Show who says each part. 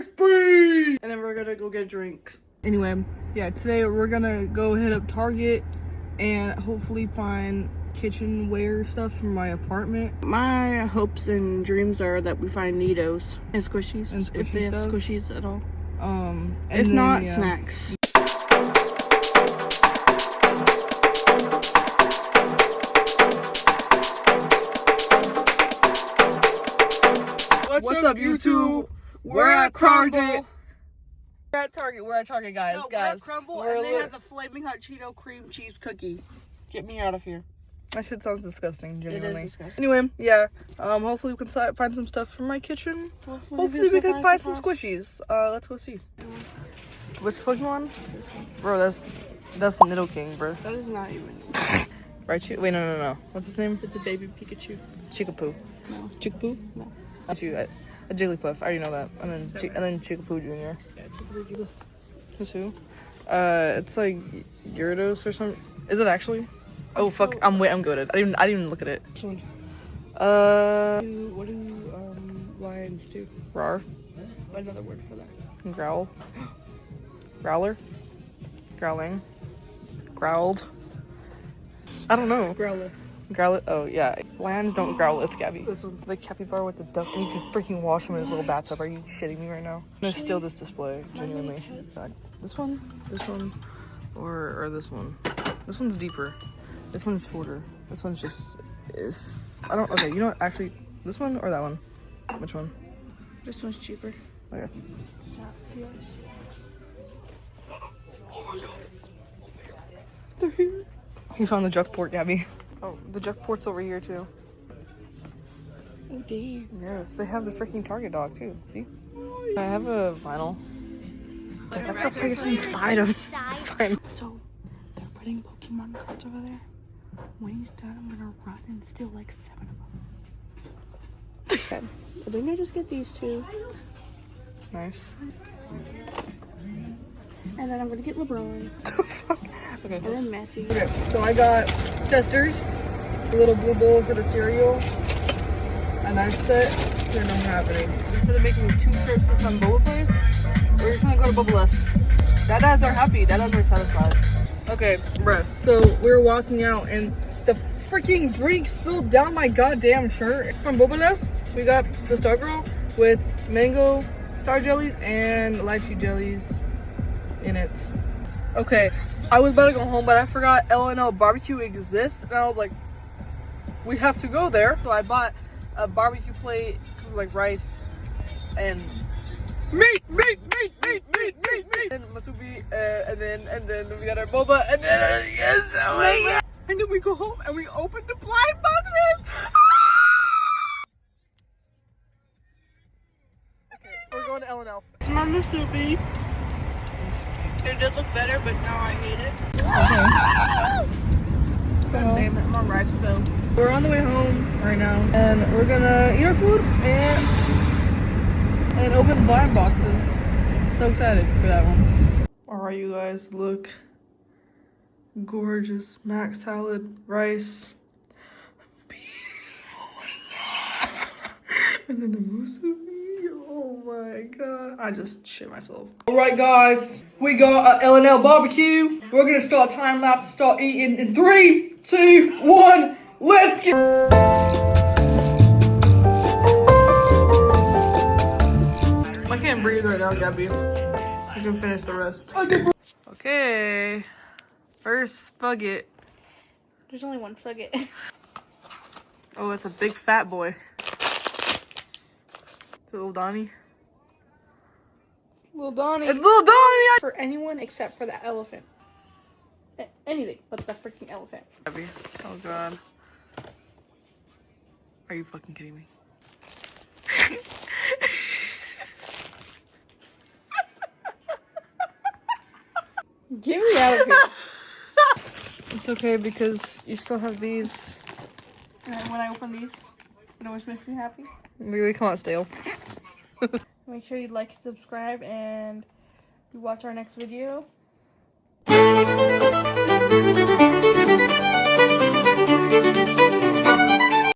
Speaker 1: spree! And then we're gonna go get drinks. Anyway, yeah, today we're gonna go hit up Target and hopefully find kitchenware stuff from my apartment. My hopes and dreams are that we find Neatos and Squishies, if they have Squishies at all. If not, snacks. What's up, YouTube? We're at Target. We're at Target, guys.
Speaker 2: No,
Speaker 1: guys.
Speaker 2: we're at Crumble, and they have the Flaming Hot Cheeto cream cheese cookie. Get me out of here.
Speaker 1: That shit sounds disgusting, genuinely.
Speaker 2: It is disgusting.
Speaker 1: Anyway, yeah. Hopefully we can find some stuff from my kitchen. Hopefully we can find some squishies. Let's go see. Which Pokemon?
Speaker 2: This one.
Speaker 1: Bro, that's Nidoking, bro.
Speaker 2: That is not even.
Speaker 1: Raichu? Wait, no. What's his name?
Speaker 2: It's a baby Pikachu.
Speaker 1: Chikapoo.
Speaker 2: No.
Speaker 1: Chikapoo?
Speaker 2: No.
Speaker 1: A Jigglypuff. I already know that. And then Chikapoo Jr.
Speaker 2: Yeah, Chikapoo Jr.
Speaker 1: Who's who? It's like Gyarados or something. Is it actually? Oh fuck! I'm goated. I didn't even look at it.
Speaker 2: This one. What do lions do?
Speaker 1: Roar.
Speaker 2: Another word for that.
Speaker 1: Growl. Growler. Growling. Growled. I don't know.
Speaker 2: Growlithe.
Speaker 1: Growlithe. Oh yeah. Lions don't Growlithe, Gabby.
Speaker 2: This one.
Speaker 1: The capybara with the duck, and you can freaking wash him in his little bathtub. Are you shitting me right now? I'm gonna steal this display, genuinely. This one, or this one. This one's deeper. This one's shorter. This one's just okay, you know what? Actually, this one or that one? Which one?
Speaker 2: This one's cheaper.
Speaker 1: Okay.
Speaker 2: Yeah,
Speaker 1: Oh my god. They're here. You found the juk port, Gabby. Oh, the juk port's over here too.
Speaker 2: Oh, damn.
Speaker 1: Yes, they have the freaking Target dog too. See? I have a vinyl. I have to play inside of. Fine.
Speaker 2: So, they're putting Pokemon cards over there. When he's done, I'm gonna run and steal like 7 of them. Okay. I think I just get these 2.
Speaker 1: Nice.
Speaker 2: And then I'm gonna get LeBron.
Speaker 1: Okay.
Speaker 2: And then Messi.
Speaker 1: Okay, so I got Chester's, a little blue bowl for the cereal, a knife set, and I'm happening. Instead of making 2 trips to some boba place, we're just gonna go to Bubblest. Dadas are happy, Dadas are satisfied. Okay, bruh, so we're walking out and the freaking drink spilled down my goddamn shirt. From Bubblest, we got the Stargirl with mango star jellies and lychee jellies in it. Okay, I was about to go home, but I forgot L&L barbecue exists, and I was like, we have to go there. So I bought a barbecue plate, like rice and meat, and masubi, and then we got our boba, and then yes, oh my god. And then we go home and we open the blind boxes. Okay, we're going to L&L.
Speaker 2: My masubi. It does look better, but now I hate it.
Speaker 1: Okay.
Speaker 2: God damn it, my rice fell.
Speaker 1: We're on the way home right now, and we're gonna eat our food and open blind boxes. So excited for that one. Alright, you guys, look. Gorgeous mac salad, rice, beef, oh my god. And then the musubi, oh my god. I just shit myself. Alright guys, we got a L&L barbecue. We're gonna start time lapse, start eating in 3, 2, 1, let's get. I can't breathe right now, Gabby. I can finish the rest. Okay. First Fugget.
Speaker 2: There's only one Fugget.
Speaker 1: Oh, it's a big fat boy. Little Donnie.
Speaker 2: Little Donnie.
Speaker 1: It's little Donnie!
Speaker 2: For anyone except for the elephant. Anything but the freaking elephant.
Speaker 1: Oh god. Are you fucking kidding me?
Speaker 2: Get me out of here.
Speaker 1: It's okay because you still have these.
Speaker 2: And then when I open these, it always makes me happy.
Speaker 1: They come out stale.
Speaker 2: Make sure you like, subscribe, and you watch our next video.